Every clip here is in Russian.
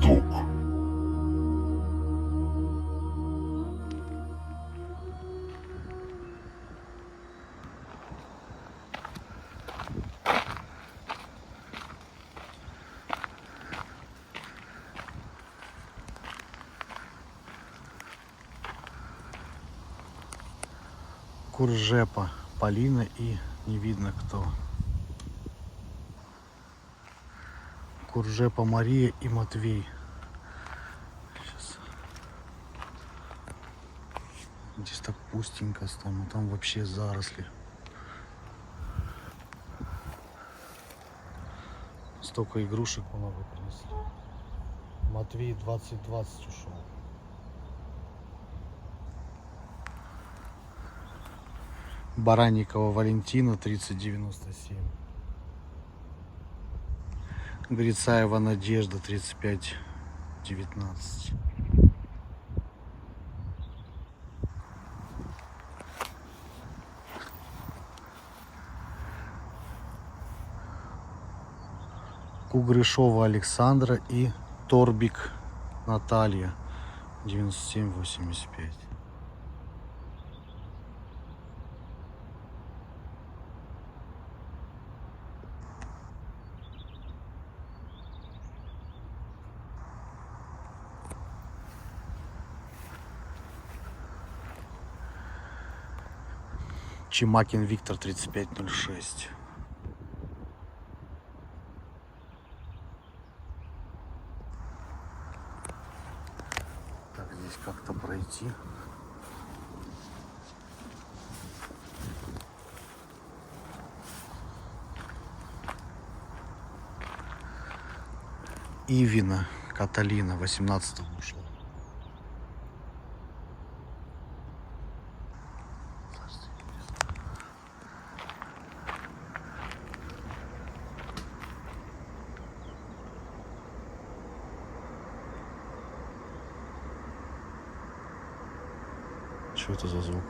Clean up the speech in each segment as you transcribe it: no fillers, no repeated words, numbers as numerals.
Восток. Куржепа, Полина и не видно кто. Куржепа Мария и Матвей. Сейчас. Здесь так пустенько там, а там вообще заросли. Столько игрушек много принесли. Матвей 2020 ушел. Баранникова Валентина 3097. Грицаева Надежда 3519. Кугрышова Александра и Торбик Наталья 9785. Чемакин Виктор 3506. Так, здесь как-то пройти. Ивина Каталина 18 ушла. Что это за звук?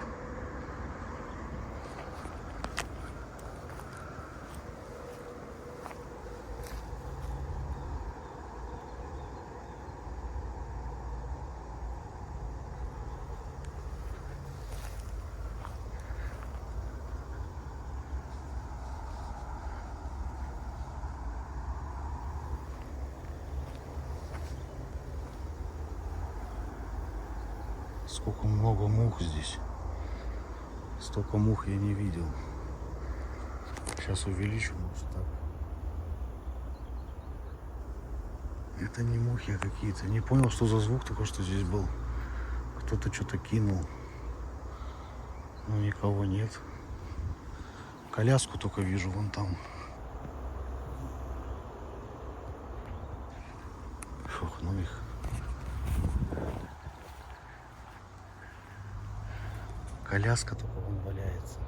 Сколько много мух здесь. Столько мух я не видел. Сейчас увеличу, может так. Это не мухи, а какие-то. Не понял, что за звук только что здесь был. Кто-то что-то кинул. Но никого нет. Коляску только вижу вон там. Фух, ну их. Коляска только вон валяется.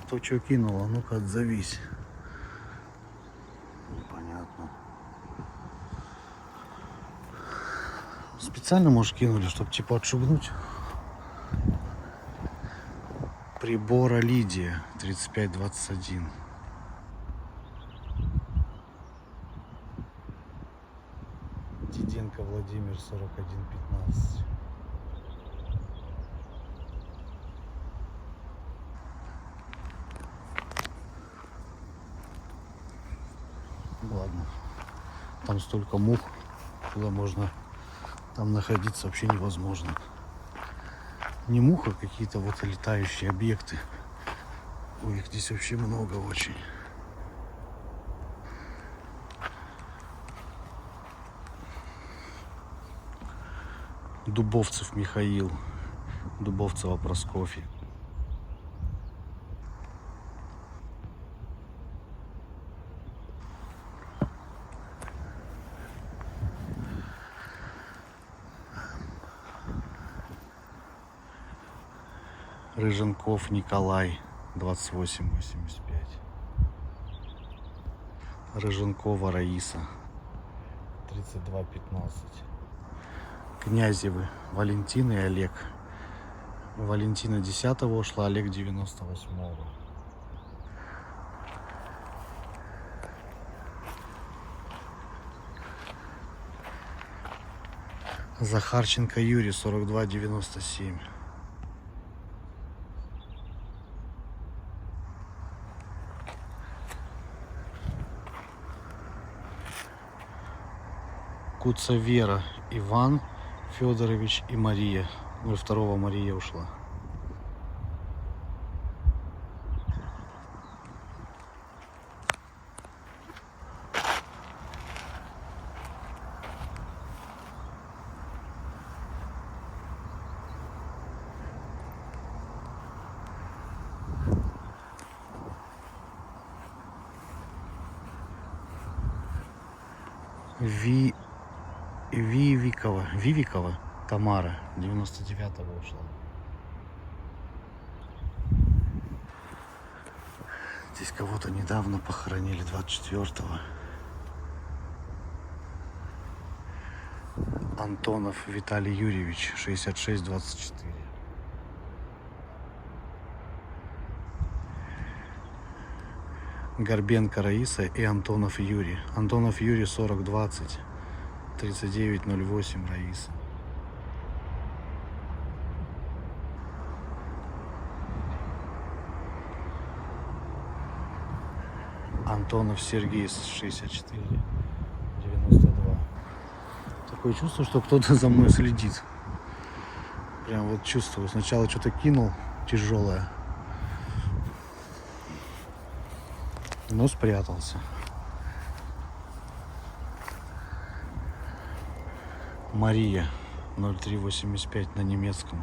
Кто что кинул, а ну-ка отзовись. Непонятно. Специально, может, кинули, чтобы типа отшугнуть. Прибора Лидия 3521. Диденко Владимир 4115. Ладно. Там столько мух, туда можно там находиться вообще невозможно. Не мух, а какие-то вот летающие объекты. Ой, их здесь вообще много очень. Дубовцев Михаил, Дубовцева Прокофьев. Рыженков Николай 2885. Рыженкова Раиса 3215. Князевы Валентина и Олег. Валентина 10-го ушла, Олег 98-го. Захарченко Юрий, 42,97. Куцавера Иван Федорович и Мария. 02 Мария ушла. Вивикова Тамара, 99-го ушла. Здесь кого-то недавно похоронили, 24-го. Антонов Виталий Юрьевич, 66-24. Горбенко Раиса и Антонов Юрий. Антонов Юрий, 40-20. 39-08 Раиса. Антонов Сергей, 64-92. Такое чувство, что кто-то за мной следит. Прям вот чувствую. Сначала что-то кинул тяжелое, но спрятался. Мария, 0385 на немецком.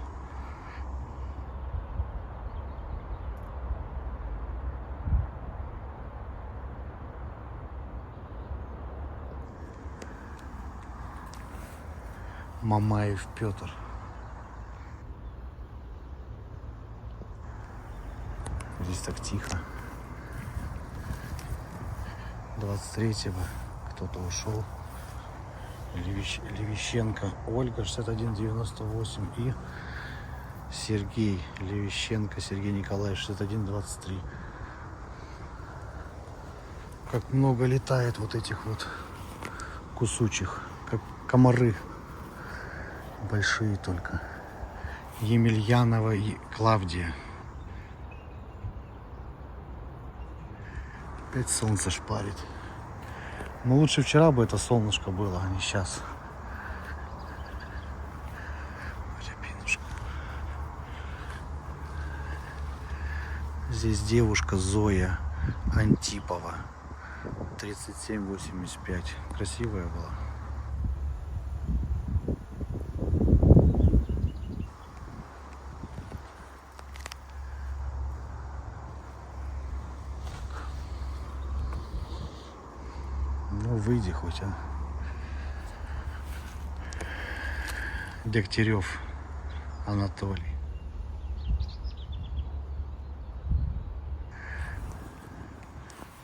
Мамаев Петр. Здесь так тихо. 23-го кто-то ушел. Левищенко Ольга, 61-98. И Сергей Левищенко Сергей Николаевич, 61-23. Как много летает вот этих вот кусучих, как комары. Большие только. Емельянова и Клавдия. Опять солнце шпарит. Но лучше вчера бы это солнышко было, а не сейчас. Рябинушка. Здесь девушка Зоя Антипова, 37-85. Красивая была. Ну, выйди хоть, а. Дегтярев Анатолий.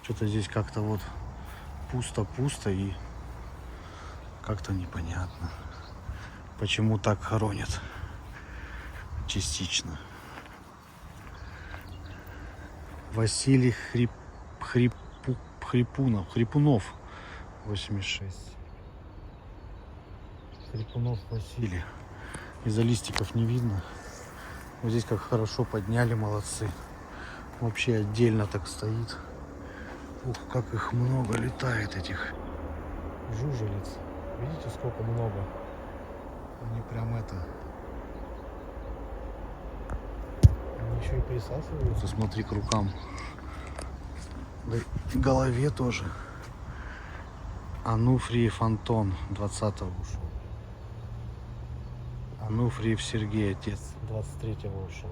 Что-то здесь как-то вот пусто-пусто и как-то непонятно, почему так хоронят частично. Василий Хрипунов 86. Хрипунов Василий. Из-за листиков не видно. Вот здесь как хорошо подняли, молодцы. Вообще отдельно так стоит. Ух, как их много летает, этих жужелиц. Видите, сколько много? Они прям это... Они еще и присасываются, смотри, к рукам. Да и к голове тоже. Ануфриев Антон, 20-го ушел. Ануфриев Сергей, отец, 23-го ушел.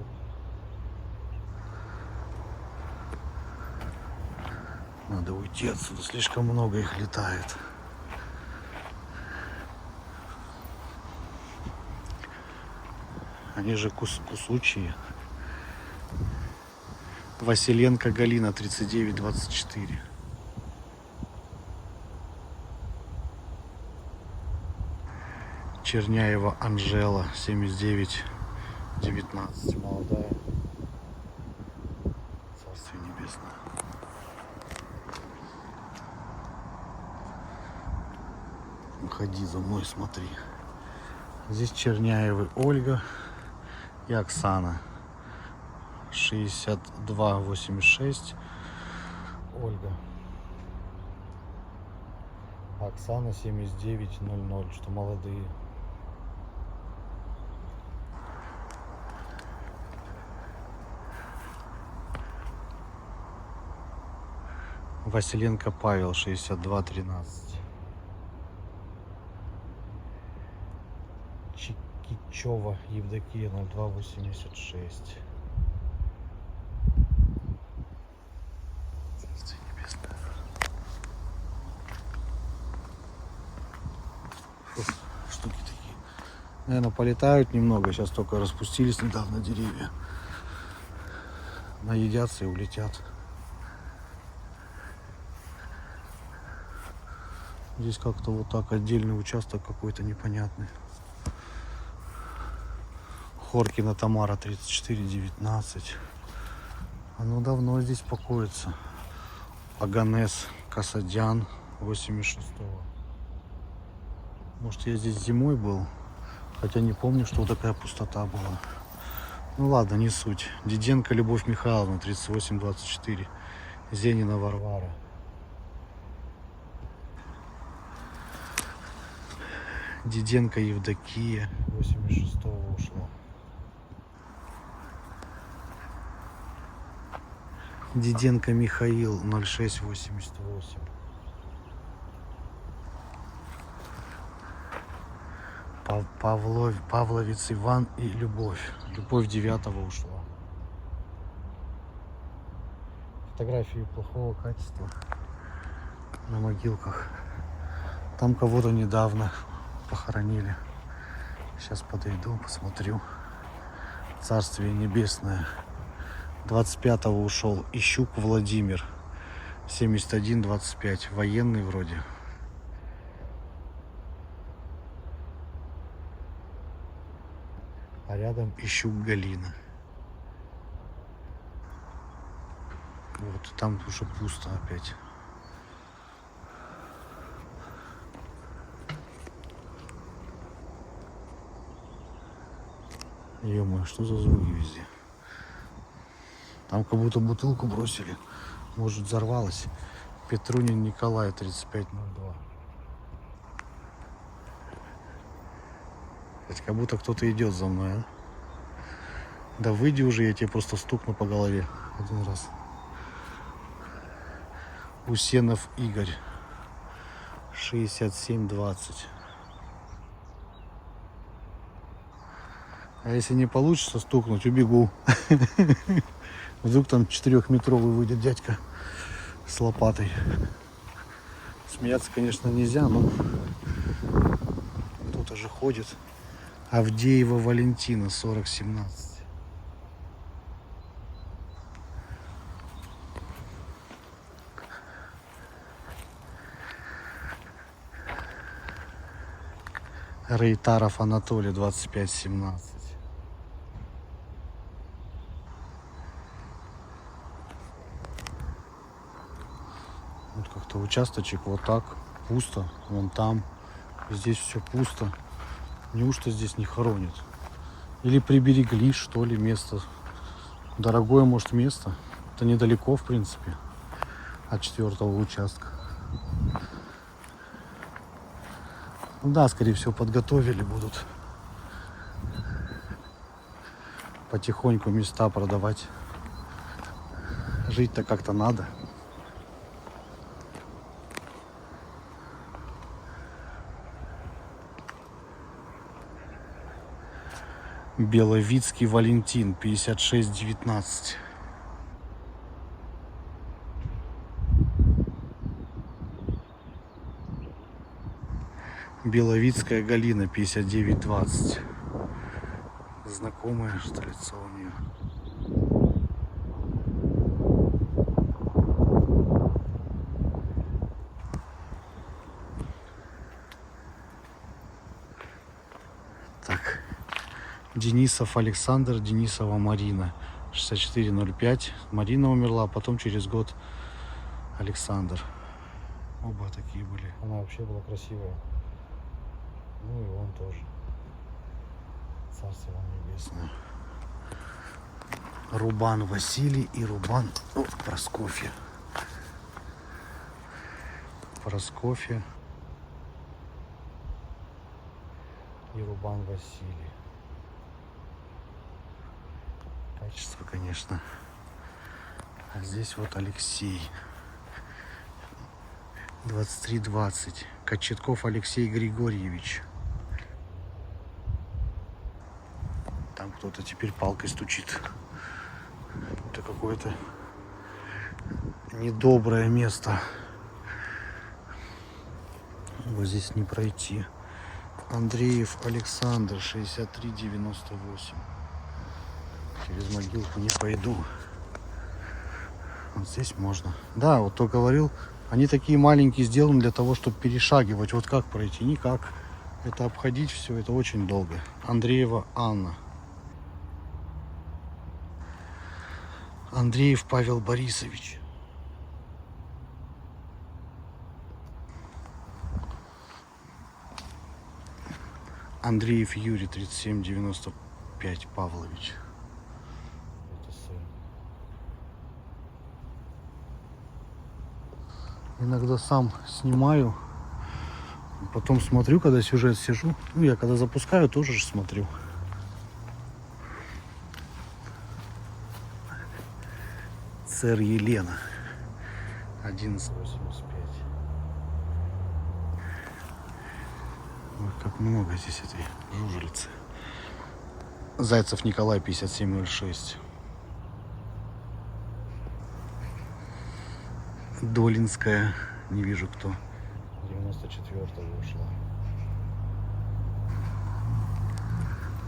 Надо уйти отсюда, слишком много их летает. Они же кусучие. Василенко Галина, 39-24. Черняева Анжела, 79-19. Молодая. Царствие небесное. Ходи за мной, смотри. Здесь Черняевы Ольга и Оксана. 62,86 Ольга. Оксана 79,00, что молодые. Василенко Павел 62,13. Чикичева Евдокия 02,86. Царствие небесное. Фу, штуки такие. Наверное, полетают немного. Сейчас только распустились недавно деревья. Наедятся и улетят. Здесь как-то вот так отдельный участок какой-то непонятный. Хоркина Тамара 34,19. Оно давно здесь покоится. Аганес Касадян 86-го. Может, я здесь зимой был, хотя не помню, что такая пустота была. Ну ладно, не суть. Диденко Любовь Михайловна 38,24. Зенина Варвара. Диденко Евдокия 86-го ушла. Диденко Михаил 06,88. Павловец Иван и Любовь. Любовь 9-го ушла. Фотографии плохого качества на могилках. Там кого-то недавно похоронили. Сейчас подойду, посмотрю. Царствие небесное. 25-го ушел Ищук Владимир 71,25. Военный вроде. А рядом Ищук Галина. Вот там уже пусто опять. Ё-моё, что за звуки везде? Там как будто бутылку бросили. Может, взорвалась. Петрунин Николай 35,02. Это как будто кто-то идет за мной, а? Да выйди уже, я тебе просто стукну по голове один раз. Усенов Игорь 67,20. А если не получится стукнуть, убегу. Вдруг там 4-метровый выйдет дядька с лопатой. Смеяться, конечно, нельзя, но кто-то же ходит. Авдеева Валентина 40,17. Рейтаров Анатолий 25,17. Вот как-то участочек вот так пусто, вон там, здесь все пусто. Неужто здесь не хоронят? Или приберегли, что ли, место? Дорогое, может, место? Это недалеко, в принципе, от 4-го участка. Ну да, скорее всего, подготовили будут. Потихоньку места продавать. Жить-то как-то надо. Беловицкий Валентин 56,19. Беловицкая Галина 59,20. Знакомое, что лицо у нее. Так. Денисов Александр, Денисова Марина 64,05. Марина умерла, а потом через год Александр. Оба такие были. Она вообще была красивая. Ну и он тоже. Царство вам небесное. Рубан Василий и Рубан Прокофья. Прокофья и Рубан Василий. Качество, конечно. А здесь вот Алексей. 2320. Кочетков Алексей Григорьевич. Там кто-то теперь палкой стучит. Это какое-то недоброе место. Вот здесь не пройти. Андреев Александр, 6398. Через могилку не пойду. Вот здесь можно. Да, вот то говорил, они такие маленькие сделаны для того, чтобы перешагивать. Вот как пройти? Никак. Это обходить все, это очень долго. Андреева Анна. Андреев Павел Борисович. Андреев Юрий, 3795 Павлович. Это сын. Иногда сам снимаю, потом смотрю, когда сюжет сижу. Ну, я когда запускаю, тоже же смотрю. Сэр Елена, 1185. Ой, как много здесь этой жужелицы. Зайцев Николай, 5706. Долинская, не вижу кто. 94-го ушла.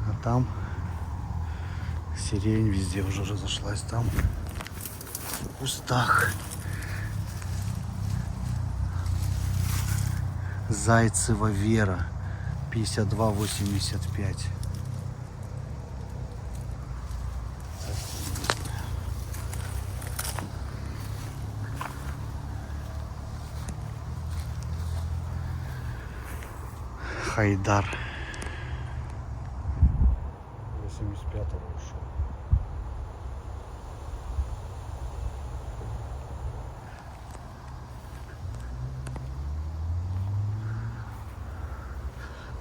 А там сирень везде уже разошлась. Там в кустах. Зайцева Вера, 5285. Хайдар, 85-го ушел.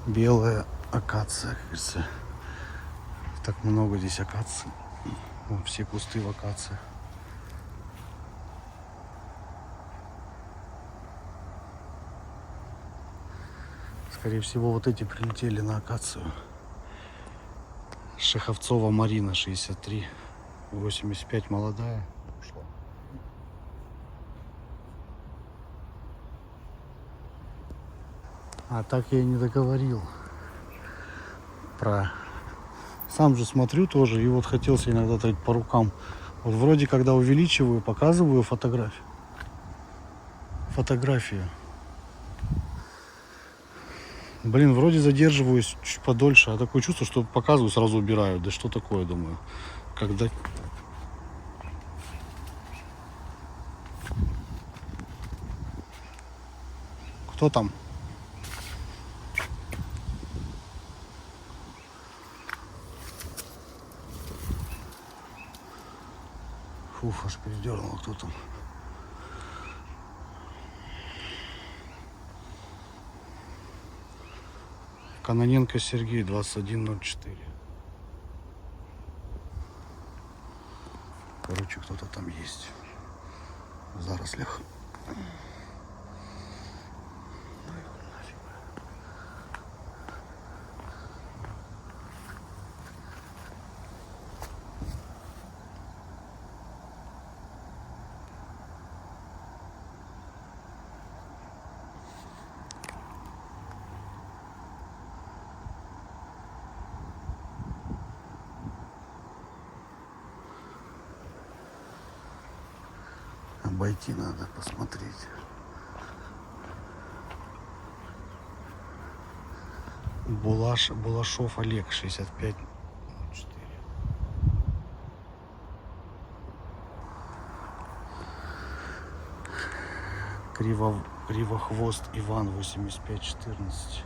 Белая акация, как говорится. Так много здесь акаций. Вон все кусты в акации. Скорее всего, вот эти прилетели на акацию. Шеховцова Марина, 63, 85, молодая. Ушла. А так я и не договорил про... Сам же смотрю тоже, и вот хотелся иногда так по рукам. Вот вроде, когда увеличиваю, показываю фотографию. Блин, вроде задерживаюсь чуть подольше, а такое чувство, что показываю, сразу убираю. Да что такое, думаю. Когда... Кто там? Фух, аж передернул, кто там. Каноненко Сергей, 2104. Короче, кто-то там есть в зарослях. Обойти надо, посмотреть. Булашов Олег, 6504. Кривохвост Иван, 8514.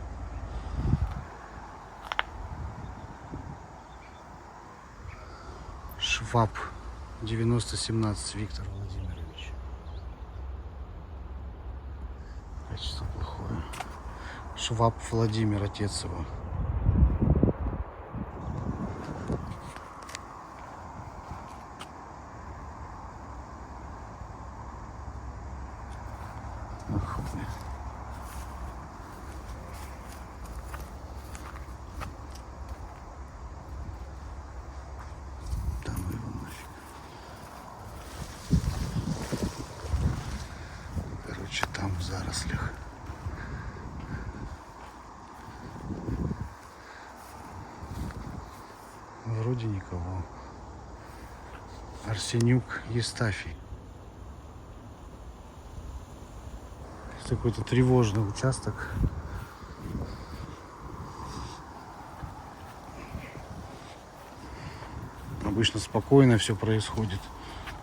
Шваб 9017 Виктор Владимирович. Качество плохое. Шваб Владимир, отец его. Ах, блин. Там его нафиг. Короче, там в зарослях. Вроде никого. Арсенюк Евстафий. Какой-то тревожный участок. Обычно спокойно все происходит.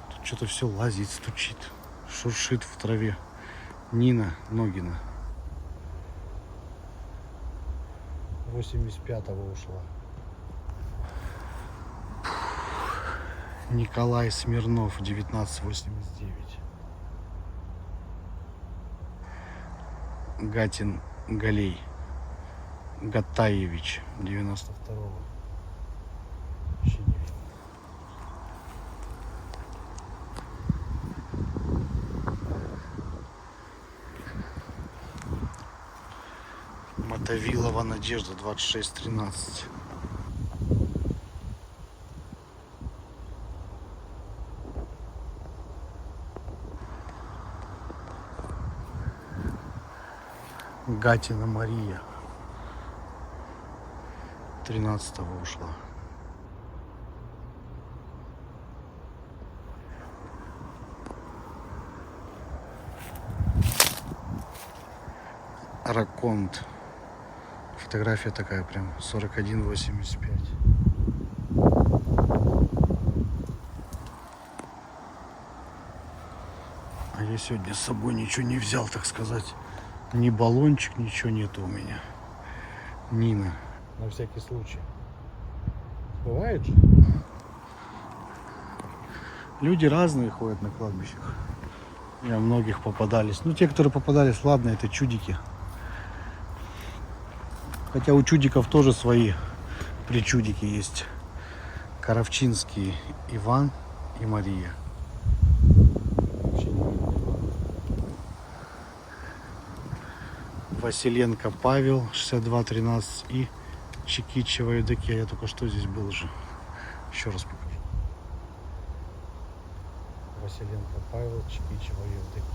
Тут что-то все лазит, стучит, шуршит в траве. Нина Ногина. 85-го ушла. Николай Смирнов, 1989. Гатин Галей Гатаевич, 92-го. Вообще не видно. Мотовилова Надежда, 2613. Гатина Мария, 13-го ушла. Раконт. Фотография такая прям 4185. А я сегодня с собой ничего не взял, так сказать. Ни баллончик, ничего нету у меня. Нина. На всякий случай. Бывает же? Люди разные ходят на кладбищах. Я многих попадались. Ну, те, которые попадались, ладно, это чудики. Хотя у чудиков тоже свои причудики есть. Коровчинский Иван и Мария. Василенко Павел, 6213 и Чикичева Евдокия. Я только что здесь был же. Еще раз покажу. Василенко Павел, Чикичева Евдокия.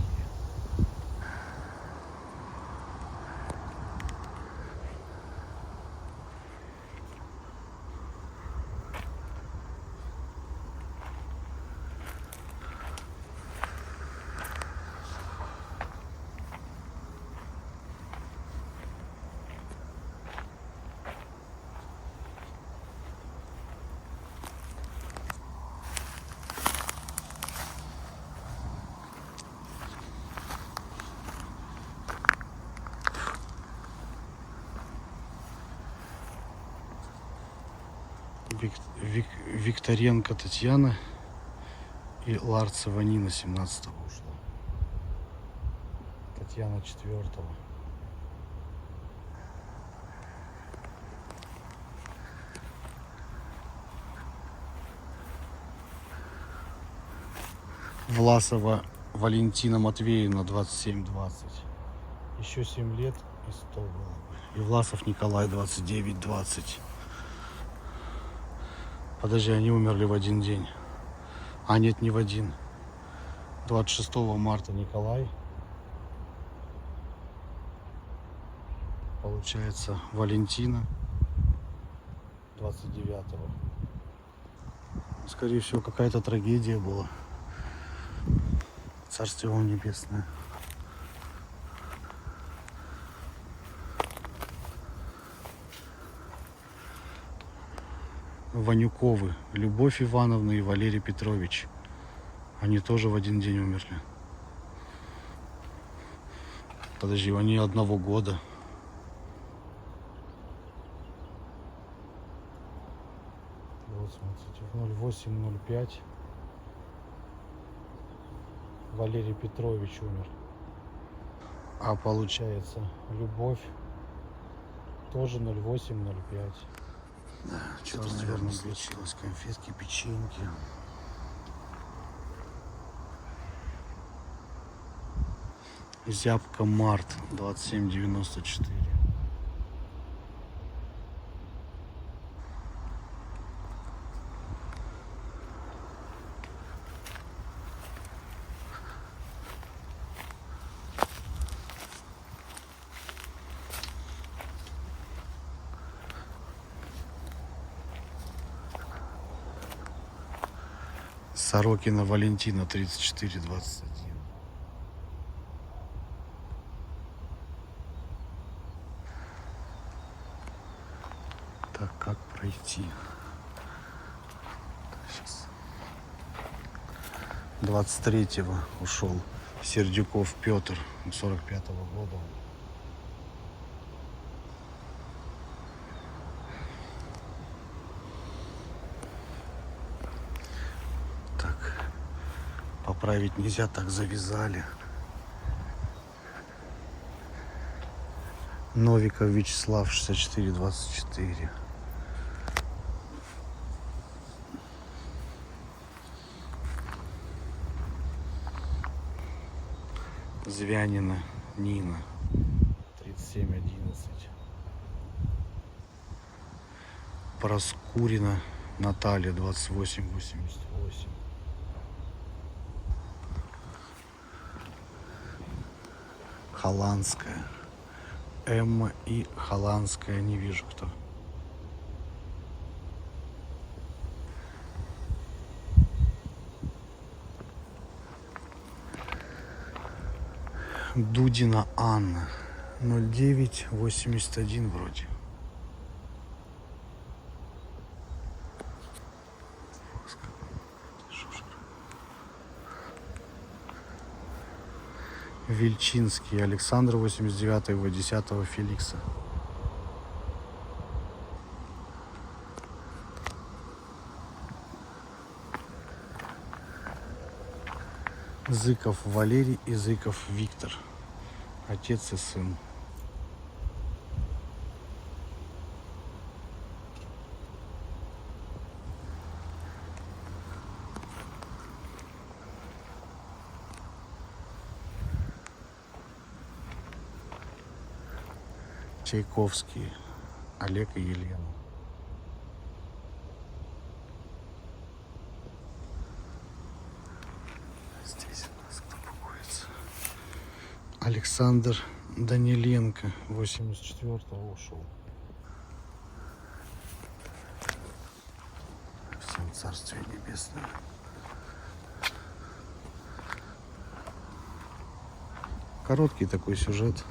Викторенко Татьяна и Ларцева Нина, 17-го ушла. Татьяна 4-го. Власова Валентина Матвеевна, 27-20. Еще 7 лет и 100 было бы. И Власов Николай, 29-20. Подожди, они умерли в один день. А нет, не в один. 26 марта Николай. Получается, Валентина 29-го. Скорее всего, какая-то трагедия была. Царствие вам небесное. Ванюковы, Любовь Ивановна и Валерий Петрович. Они тоже в один день умерли. Подожди, они одного года. смотрите, 0805. Валерий Петрович умер. А получается, Любовь тоже 0805. Да, что-то, наверное, случилось. Конфетки, печеньки. Зябка Март 2794. Сорокина Валентина 3421. Так, как пройти? Сейчас. 23-го ушел Сердюков Петр 45-го года. Так, поправить нельзя, так завязали. Новиков Вячеслав 6424. Звянина Нина 3711. Проскурина Наталья 2888. Холландская Эмма и Холландская, не вижу кто. Дудина Анна 0981 вроде. Вельчинский Александр 89 его 10 Феликса. Зыков Валерий и Зыков Виктор. Отец и сын. Чайковский Олег и Елена. Здесь у нас кто покоится? Александр Даниленко 84-го ушел. Всем царствие небесное. Короткий такой сюжет.